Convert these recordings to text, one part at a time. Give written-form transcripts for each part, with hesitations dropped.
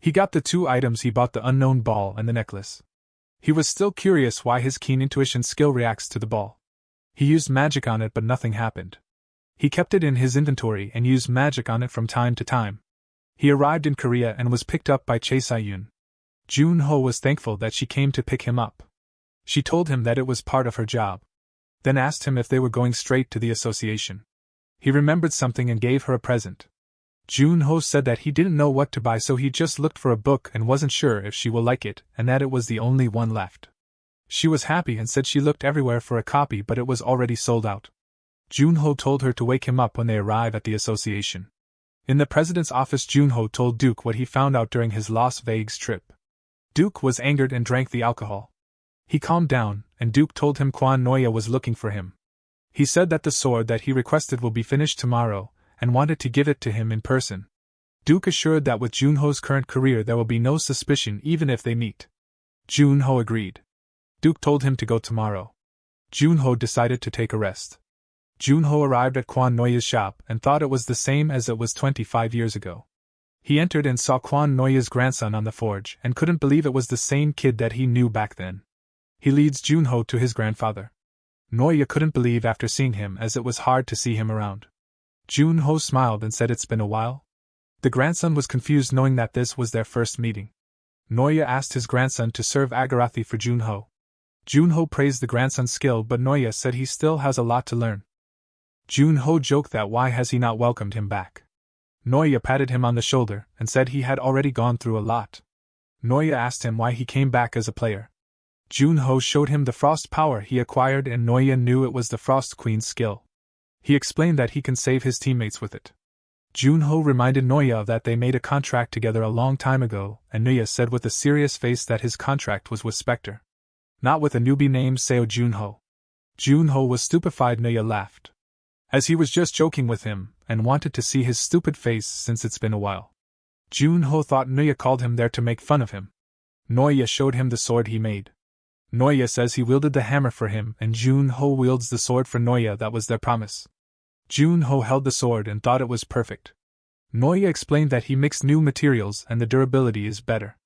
He got the 2 items. He bought the unknown ball and the necklace. He was still curious why his keen intuition skill reacts to the ball. He used magic on it, but nothing happened. He kept it in his inventory and used magic on it from time to time. He arrived in Korea and was picked up by Chae-Sayun. Jun-ho was thankful that she came to pick him up. She told him that it was part of her job. Then asked him if they were going straight to the association. He remembered something and gave her a present. Jun-ho said that he didn't know what to buy, so he just looked for a book and wasn't sure if she will like it, and that it was the only one left. She was happy and said she looked everywhere for a copy, but it was already sold out. Jun-ho told her to wake him up when they arrive at the association. In the president's office, Jun-ho told Duke what he found out during his Las Vegas trip. Duke was angered and drank the alcohol. He calmed down, and Duke told him Kwan Noya was looking for him. He said that the sword that he requested will be finished tomorrow, and wanted to give it to him in person. Duke assured that with Jun-ho's current career there will be no suspicion even if they meet. Jun-ho agreed. Duke told him to go tomorrow. Jun-ho decided to take a rest. Jun-ho arrived at Kwan Noya's shop and thought it was the same as it was 25 years ago. He entered and saw Kwan Noya's grandson on the forge and couldn't believe it was the same kid that he knew back then. He leads Jun-ho to his grandfather. Noya couldn't believe after seeing him, as it was hard to see him around. Jun-ho smiled and said it's been a while. The grandson was confused knowing that this was their first meeting. Noya asked his grandson to serve agarathi for Jun-ho. Jun-ho praised the grandson's skill, but Noya said he still has a lot to learn. Jun-ho joked that why has he not welcomed him back. Noya patted him on the shoulder and said he had already gone through a lot. Noya asked him why he came back as a player. Jun-ho showed him the frost power he acquired, and Noya knew it was the Frost Queen's skill. He explained that he can save his teammates with it. Jun-ho reminded Noya that they made a contract together a long time ago, and Noya said with a serious face that his contract was with Spectre, not with a newbie named Seo Jun-ho. Jun-ho was stupefied. Noya laughed, as he was just joking with him, and wanted to see his stupid face since it's been a while. Jun-ho thought Noya called him there to make fun of him. Noya showed him the sword he made. Noya says he wielded the hammer for him, and Jun-ho wields the sword for Noya. That was their promise. Jun-ho held the sword and thought it was perfect. Noya explained that he mixed new materials and the durability is better.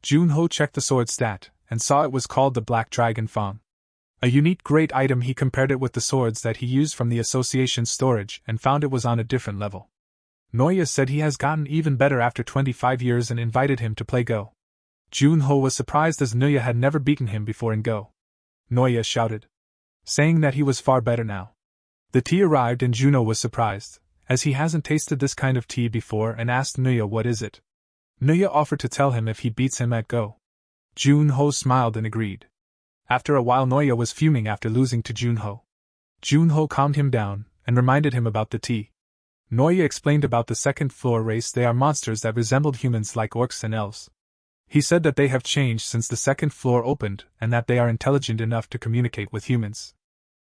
Jun-ho checked the sword stat, and saw it was called the Black Dragon Fang. A unique great item. He compared it with the swords that he used from the association's storage and found it was on a different level. Noya said he has gotten even better after 25 years and invited him to play Go. Jun-ho was surprised as Noya had never beaten him before in Go. Noya shouted, saying that he was far better now. The tea arrived and Juno was surprised, as he hasn't tasted this kind of tea before, and asked Noya what is it. Noya offered to tell him if he beats him at Go. Jun-ho smiled and agreed. After a while Noya was fuming after losing to Jun-ho. Jun-ho calmed him down and reminded him about the tea. Noya explained about the second floor race. They are monsters that resembled humans like orcs and elves. He said that they have changed since the second floor opened and that they are intelligent enough to communicate with humans.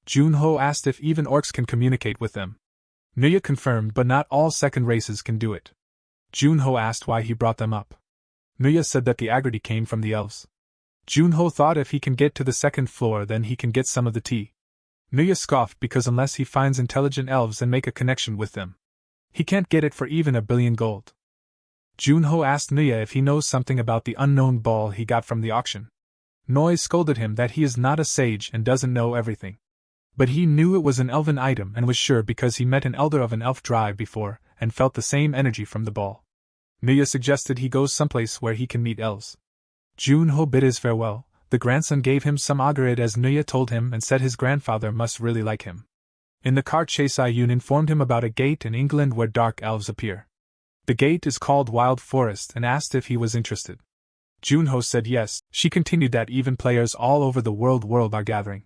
Jun-ho asked if even orcs can communicate with them. Noya confirmed, but not all second races can do it. Jun-ho asked why he brought them up. Noya said that the agrity came from the elves. Jun-ho thought if he can get to the second floor then he can get some of the tea. Noya scoffed because unless he finds intelligent elves and make a connection with them, he can't get it for even 1 billion gold. Jun-ho asked Noya if he knows something about the unknown ball he got from the auction. Noya scolded him that he is not a sage and doesn't know everything. But he knew it was an elven item and was sure because he met an elder of an elf tribe before and felt the same energy from the ball. Noya suggested he goes someplace where he can meet elves. Jun-ho bid his farewell. The grandson gave him some agarite as Noya told him and said his grandfather must really like him. In the car Chae-Sayun informed him about a gate in England where dark elves appear. The gate is called Wild Forest and asked if he was interested. Jun-ho said yes. She continued that even players all over the world are gathering.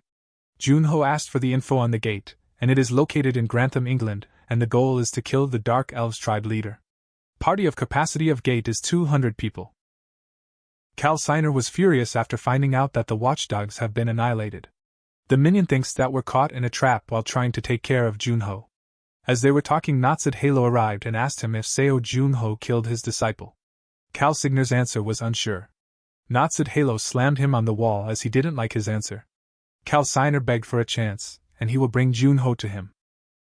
Jun-ho asked for the info on the gate, and it is located in Grantham, England, and the goal is to kill the Dark Elves tribe leader. Party of capacity of gate is 200 people. Calciner was furious after finding out that the watchdogs have been annihilated. The minion thinks that we're caught in a trap while trying to take care of Jun-ho. As they were talking, Natsude Halo arrived and asked him if Seo Jun-ho killed his disciple. Calciner's answer was unsure. Natsude Halo slammed him on the wall as he didn't like his answer. Calciner begged for a chance, and he will bring Jun-ho to him.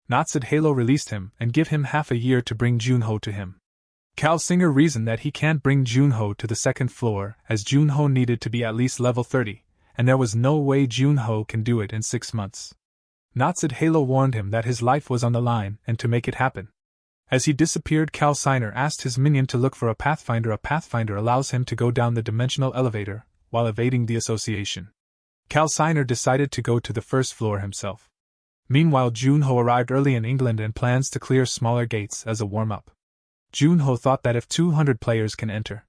Natsude Halo released him and give him half a year to bring Jun-ho to him. Cal Singer reasoned that he can't bring Junho to the second floor, as Junho needed to be at least level 30, and there was no way Junho can do it in 6 months. Natsid Halo warned him that his life was on the line and to make it happen. As he disappeared, Cal Siner asked his minion to look for a pathfinder. A pathfinder allows him to go down the dimensional elevator, while evading the association. Cal Siner decided to go to the first floor himself. Meanwhile, Junho arrived early in England and plans to clear smaller gates as a warm-up. Junho thought that if 200 players can enter,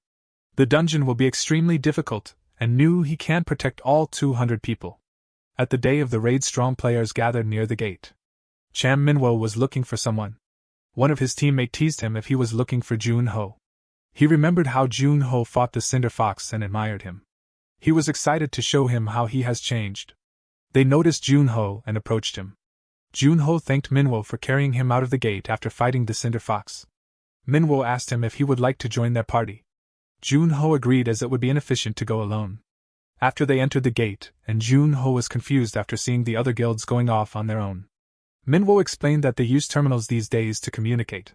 the dungeon will be extremely difficult, and knew he can't protect all 200 people. At the day of the raid, strong players gathered near the gate. Cham Minwo was looking for someone. One of his teammates teased him if he was looking for Junho. He remembered how Junho fought the Cinder Fox and admired him. He was excited to show him how he has changed. They noticed Junho and approached him. Junho thanked Minwo for carrying him out of the gate after fighting the Cinder Fox. Minwo asked him if he would like to join their party. Junho agreed, as it would be inefficient to go alone. After they entered the gate, and Junho was confused after seeing the other guilds going off on their own. Minwo explained that they use terminals these days to communicate.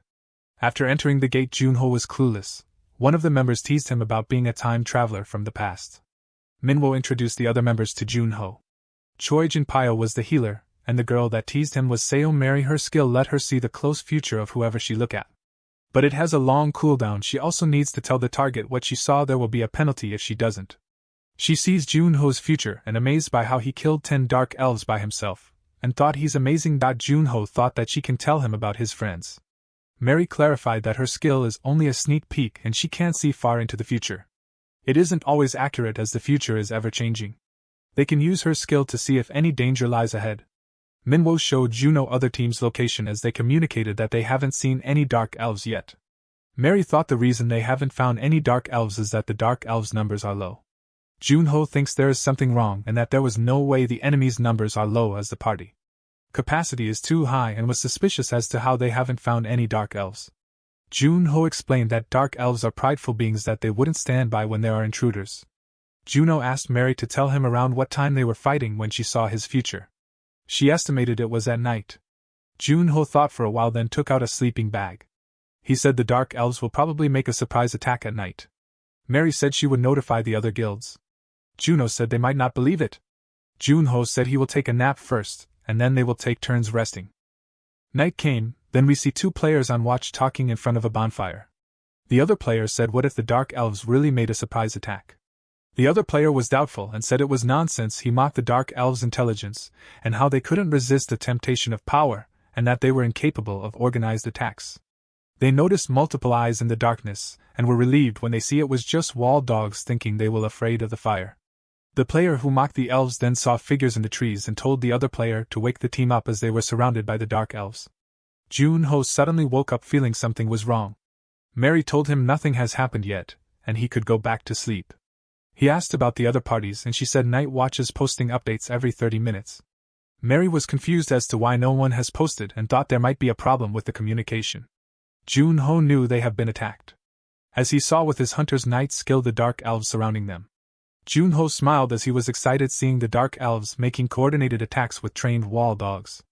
After entering the gate, Junho was clueless. One of the members teased him about being a time traveler from the past. Minwo introduced the other members to Junho. Choi Jinpyo was the healer, and the girl that teased him was Seo Mary. Her skill let her see the close future of whoever she look at. But it has a long cooldown. She also needs to tell the target what she saw. There will be a penalty if she doesn't. She sees Junho's future and amazed by how he killed 10 dark elves by himself, and thought he's amazing. Junho thought that she can tell him about his friends. Mary clarified that her skill is only a sneak peek and she can't see far into the future. It isn't always accurate, as the future is ever changing. They can use her skill to see if any danger lies ahead. Minwo showed Juno other teams' location as they communicated that they haven't seen any dark elves yet. Mary thought the reason they haven't found any dark elves is that the dark elves' numbers are low. Junho thinks there is something wrong and that there was no way the enemy's numbers are low as the party capacity is too high, and was suspicious as to how they haven't found any dark elves. Junho explained that dark elves are prideful beings that they wouldn't stand by when there are intruders. Juno asked Mary to tell him around what time they were fighting when she saw his future. She estimated it was at night. Junho thought for a while, then took out a sleeping bag. He said the dark elves will probably make a surprise attack at night. Mary said she would notify the other guilds. Juno said they might not believe it. Junho said he will take a nap first, and then they will take turns resting. Night came, then we see 2 players on watch talking in front of a bonfire. The other player said, what if the dark elves really made a surprise attack? The other player was doubtful and said it was nonsense. He mocked the dark elves' intelligence, and how they couldn't resist the temptation of power, and that they were incapable of organized attacks. They noticed multiple eyes in the darkness, and were relieved when they see it was just wall dogs, thinking they were afraid of the fire. The player who mocked the elves then saw figures in the trees and told the other player to wake the team up as they were surrounded by the dark elves. Junho suddenly woke up feeling something was wrong. Mary told him nothing has happened yet, and he could go back to sleep. He asked about the other parties and she said night watches posting updates every 30 minutes. Mary was confused as to why no one has posted and thought there might be a problem with the communication. Junho knew they have been attacked. As he saw with his hunter's night skill the dark elves surrounding them. Junho smiled as he was excited seeing the dark elves making coordinated attacks with trained wall dogs.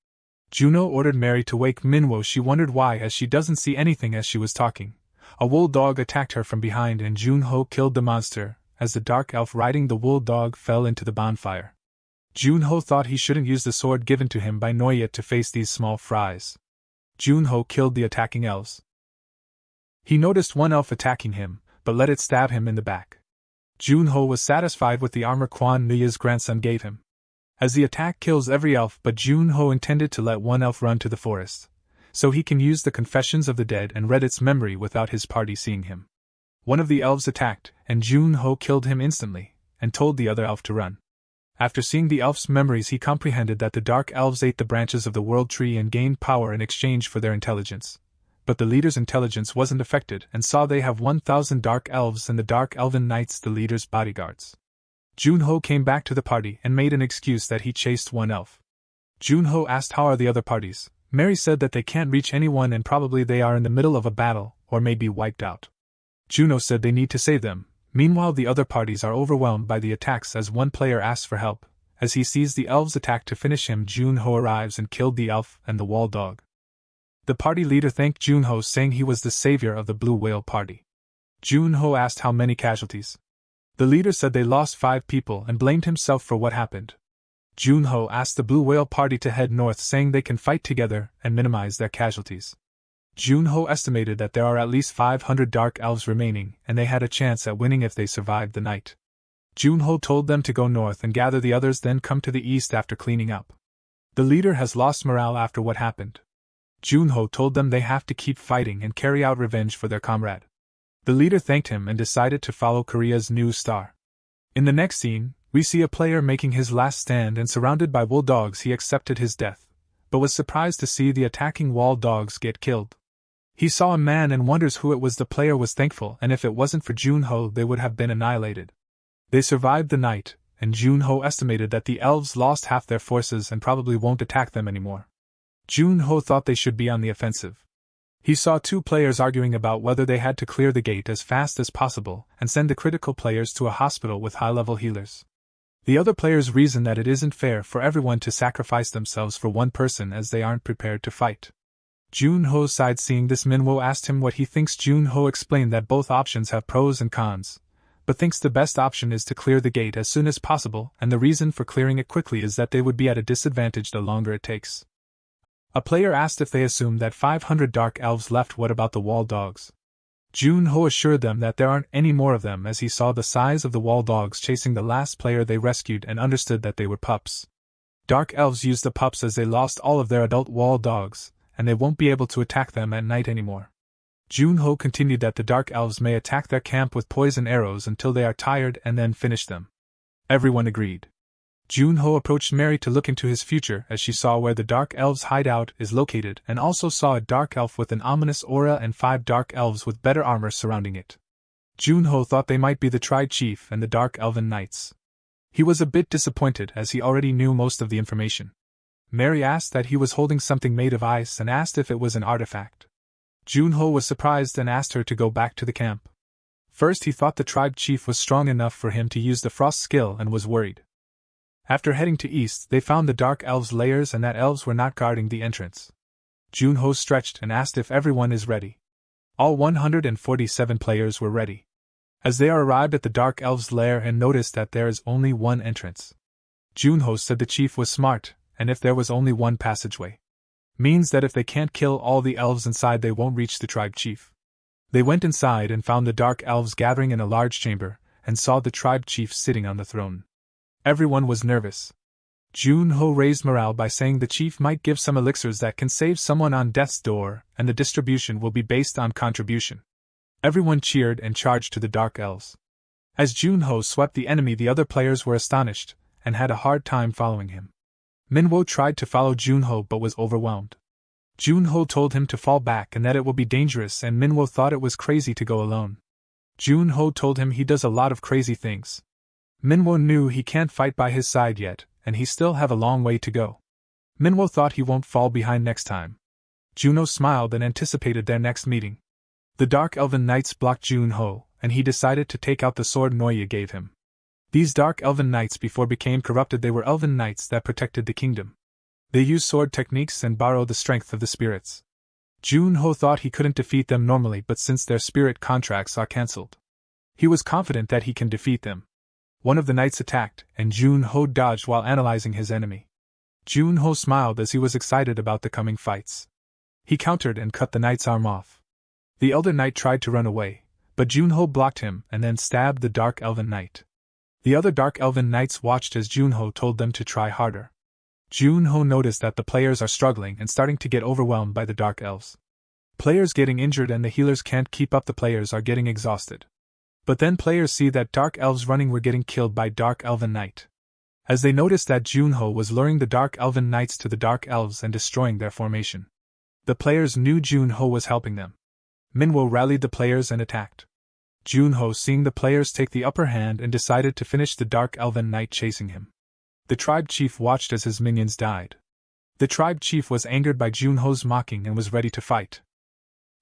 Juno ordered Mary to wake Minwo. She wondered why, as she doesn't see anything as she was talking. A wool dog attacked her from behind and Junho killed the monster, as the dark elf riding the wool dog fell into the bonfire. Junho thought he shouldn't use the sword given to him by Noyet to face these small fries. Junho killed the attacking elves. He noticed one elf attacking him, but let it stab him in the back. Junho was satisfied with the armor Quan Nuya's grandson gave him. As the attack kills every elf, but Junho intended to let one elf run to the forest, so he can use the Confessions of the Dead and read its memory without his party seeing him. One of the elves attacked, and Junho killed him instantly, and told the other elf to run. After seeing the elf's memories, he comprehended that the dark elves ate the branches of the world tree and gained power in exchange for their intelligence. But the leader's intelligence wasn't affected, and saw they have 1,000 dark elves and the dark elven knights the leader's bodyguards. Junho came back to the party and made an excuse that he chased one elf. Junho asked how are the other parties. Mary said that they can't reach anyone and probably they are in the middle of a battle, or may be wiped out. Juno said they need to save them. Meanwhile, the other parties are overwhelmed by the attacks as one player asks for help. As he sees the elves attack to finish him, Junho arrives and killed the elf and the wall dog. The party leader thanked Junho, saying he was the savior of the Blue Whale Party. Junho asked how many casualties. The leader said they lost 5 people and blamed himself for what happened. Junho asked the Blue Whale Party to head north, saying they can fight together and minimize their casualties. Junho estimated that there are at least 500 dark elves remaining, and they had a chance at winning if they survived the night. Junho told them to go north and gather the others, then come to the east after cleaning up. The leader has lost morale after what happened. Junho told them they have to keep fighting and carry out revenge for their comrade. The leader thanked him and decided to follow Korea's new star. In the next scene, we see a player making his last stand, and surrounded by wall dogs he accepted his death, but was surprised to see the attacking wall dogs get killed. He saw a man and wonders who it was. The player was thankful, and if it wasn't for Junho they would have been annihilated. They survived the night, and Junho estimated that the elves lost half their forces and probably won't attack them anymore. Junho thought they should be on the offensive. He saw 2 players arguing about whether they had to clear the gate as fast as possible and send the critical players to a hospital with high-level healers. The other players reasoned that it isn't fair for everyone to sacrifice themselves for one person as they aren't prepared to fight. Junho sighed seeing this. Manhwa asked him what he thinks. Junho explained that both options have pros and cons, but thinks the best option is to clear the gate as soon as possible, and the reason for clearing it quickly is that they would be at a disadvantage the longer it takes. A player asked if they assumed that 500 dark elves left. What about the wall dogs? Junho assured them that there aren't any more of them, as he saw the size of the wall dogs chasing the last player they rescued and understood that they were pups. Dark elves used the pups as they lost all of their adult wall dogs, and they won't be able to attack them at night anymore. Junho continued that the dark elves may attack their camp with poison arrows until they are tired and then finish them. Everyone agreed. Junho approached Mary to look into his future, as she saw where the dark elves' hideout is located, and also saw a dark elf with an ominous aura and 5 dark elves with better armor surrounding it. Junho thought they might be the tribe chief and the dark elven knights. He was a bit disappointed as he already knew most of the information. Mary asked that he was holding something made of ice and asked if it was an artifact. Junho was surprised and asked her to go back to the camp. First he thought the tribe chief was strong enough for him to use the frost skill and was worried. After heading to east, they found the dark elves' lairs and that elves were not guarding the entrance. Junho stretched and asked if everyone is ready. All 147 players were ready. As they arrived at the dark elves' lair and noticed that there is only one entrance. Junho said the chief was smart, and if there was only one passageway, means that if they can't kill all the elves inside they won't reach the tribe chief. They went inside and found the dark elves gathering in a large chamber, and saw the tribe chief sitting on the throne. Everyone was nervous. Junho raised morale by saying the chief might give some elixirs that can save someone on death's door, and the distribution will be based on contribution. Everyone cheered and charged to the dark elves. As Junho swept the enemy, the other players were astonished, and had a hard time following him. Manhwa tried to follow Junho but was overwhelmed. Junho told him to fall back and that it will be dangerous, and Manhwa thought it was crazy to go alone. Junho told him he does a lot of crazy things. Manhwa knew he can't fight by his side yet, and he still have a long way to go. Manhwa thought he won't fall behind next time. Junho smiled and anticipated their next meeting. The dark elven knights blocked Junho, and he decided to take out the sword Noya gave him. These dark elven knights before became corrupted. They were elven knights that protected the kingdom. They used sword techniques and borrowed the strength of the spirits. Junho thought he couldn't defeat them normally, but since their spirit contracts are cancelled, he was confident that he can defeat them. One of the knights attacked, and Junho dodged while analyzing his enemy. Junho smiled as he was excited about the coming fights. He countered and cut the knight's arm off. The elder knight tried to run away, but Junho blocked him and then stabbed the dark elven knight. The other dark elven knights watched as Junho told them to try harder. Junho noticed that the players are struggling and starting to get overwhelmed by the dark elves. Players getting injured and the healers can't keep up. The players are getting exhausted. But then players see that dark elves running were getting killed by dark elven knight. As they noticed that Junho was luring the dark elven knights to the dark elves and destroying their formation. The players knew Junho was helping them. Manhwa rallied the players and attacked. Junho, seeing the players take the upper hand, and decided to finish the dark elven knight chasing him. The tribe chief watched as his minions died. The tribe chief was angered by Junho's mocking and was ready to fight.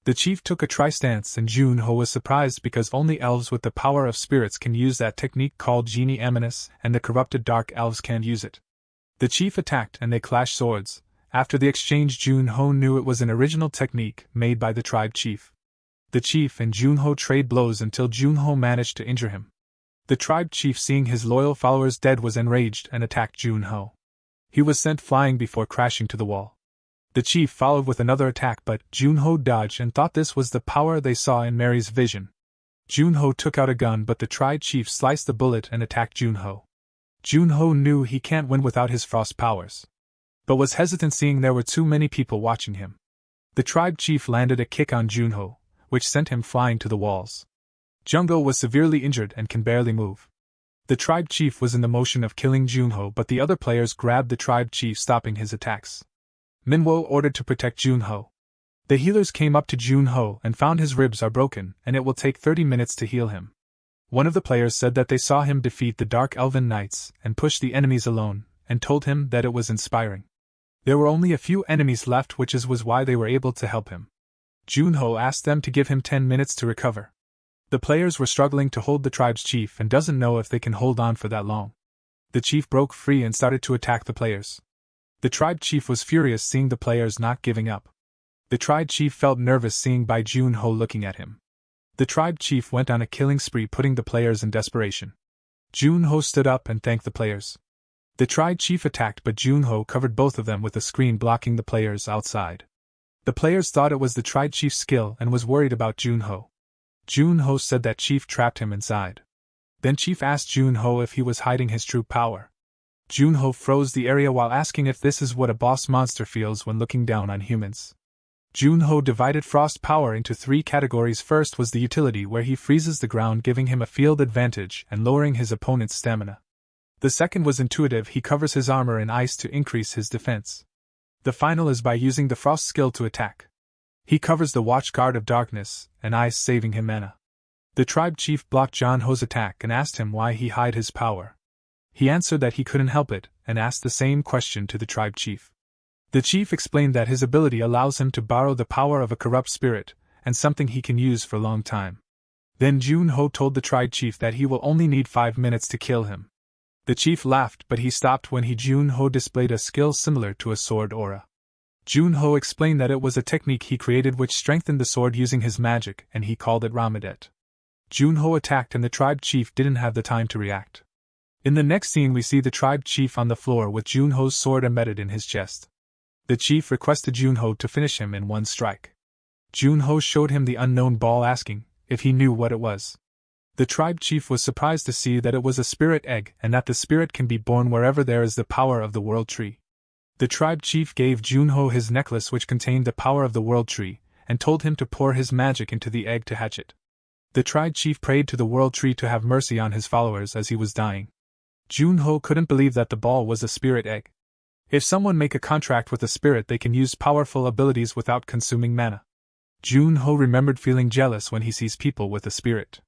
The chief took a tri-stance, and Junho was surprised because only elves with the power of spirits can use that technique called Genie Aminus, and the corrupted dark elves can't use it. The chief attacked and they clashed swords. After the exchange, Junho knew it was an original technique made by the tribe chief. The chief and Junho trade blows until Junho managed to injure him. The tribe chief, seeing his loyal followers dead, was enraged and attacked Junho. He was sent flying before crashing to the wall. The chief followed with another attack, but Junho dodged and thought this was the power they saw in Mary's vision. Junho took out a gun, but the tribe chief sliced the bullet and attacked Junho. Junho knew he can't win without his frost powers, but was hesitant seeing there were too many people watching him. The tribe chief landed a kick on Junho, which sent him flying to the walls. Junho was severely injured and can barely move. The tribe chief was in the motion of killing Junho, but the other players grabbed the tribe chief, stopping his attacks. Manhwa ordered to protect Junho. The healers came up to Junho and found his ribs are broken, and it will take 30 minutes to heal him. One of the players said that they saw him defeat the Dark Elven Knights and push the enemies alone, and told him that it was inspiring. There were only a few enemies left, which was why they were able to help him. Junho asked them to give him 10 minutes to recover. The players were struggling to hold the tribe's chief and doesn't know if they can hold on for that long. The chief broke free and started to attack the players. The tribe chief was furious seeing the players not giving up. The tribe chief felt nervous seeing Bai Junho looking at him. The tribe chief went on a killing spree, putting the players in desperation. Junho stood up and thanked the players. The tribe chief attacked, but Junho covered both of them with a screen blocking the players outside. The players thought it was the tribe chief's skill and was worried about Junho. Junho said that chief trapped him inside. Then chief asked Junho if he was hiding his true power. Junho froze the area while asking if this is what a boss monster feels when looking down on humans. Junho divided frost power into 3 categories. First was the utility, where he freezes the ground, giving him a field advantage and lowering his opponent's stamina. The second was intuitive, he covers his armor in ice to increase his defense. The final is by using the frost skill to attack. He covers the watch guard of darkness and ice, saving him mana. The tribe chief blocked Junho's attack and asked him why he hid his power. He answered that he couldn't help it, and asked the same question to the tribe chief. The chief explained that his ability allows him to borrow the power of a corrupt spirit, and something he can use for a long time. Then Junho told the tribe chief that he will only need 5 minutes to kill him. The chief laughed, but he stopped when Junho displayed a skill similar to a sword aura. Junho explained that it was a technique he created which strengthened the sword using his magic, and he called it Ramadet. Junho attacked and the tribe chief didn't have the time to react. In the next scene we see the tribe chief on the floor with Junho's sword embedded in his chest. The chief requested Junho to finish him in one strike. Junho showed him the unknown ball, asking if he knew what it was. The tribe chief was surprised to see that it was a spirit egg and that the spirit can be born wherever there is the power of the world tree. The tribe chief gave Junho his necklace, which contained the power of the world tree, and told him to pour his magic into the egg to hatch it. The tribe chief prayed to the world tree to have mercy on his followers as he was dying. Junho couldn't believe that the ball was a spirit egg. If someone make a contract with a spirit, they can use powerful abilities without consuming mana. Junho remembered feeling jealous when he sees people with a spirit.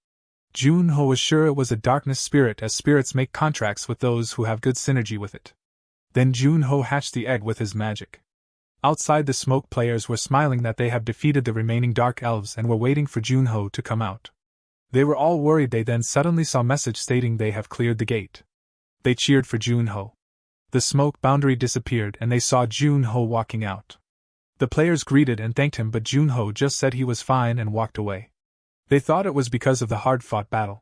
Junho was sure it was a darkness spirit, as spirits make contracts with those who have good synergy with it. Then Junho hatched the egg with his magic. Outside, the smoke players were smiling that they have defeated the remaining dark elves and were waiting for Junho to come out. They were all worried. They then suddenly saw a message stating they have cleared the gate. They cheered for Junho. The smoke boundary disappeared and they saw Junho walking out. The players greeted and thanked him, but Junho just said he was fine and walked away. They thought it was because of the hard-fought battle.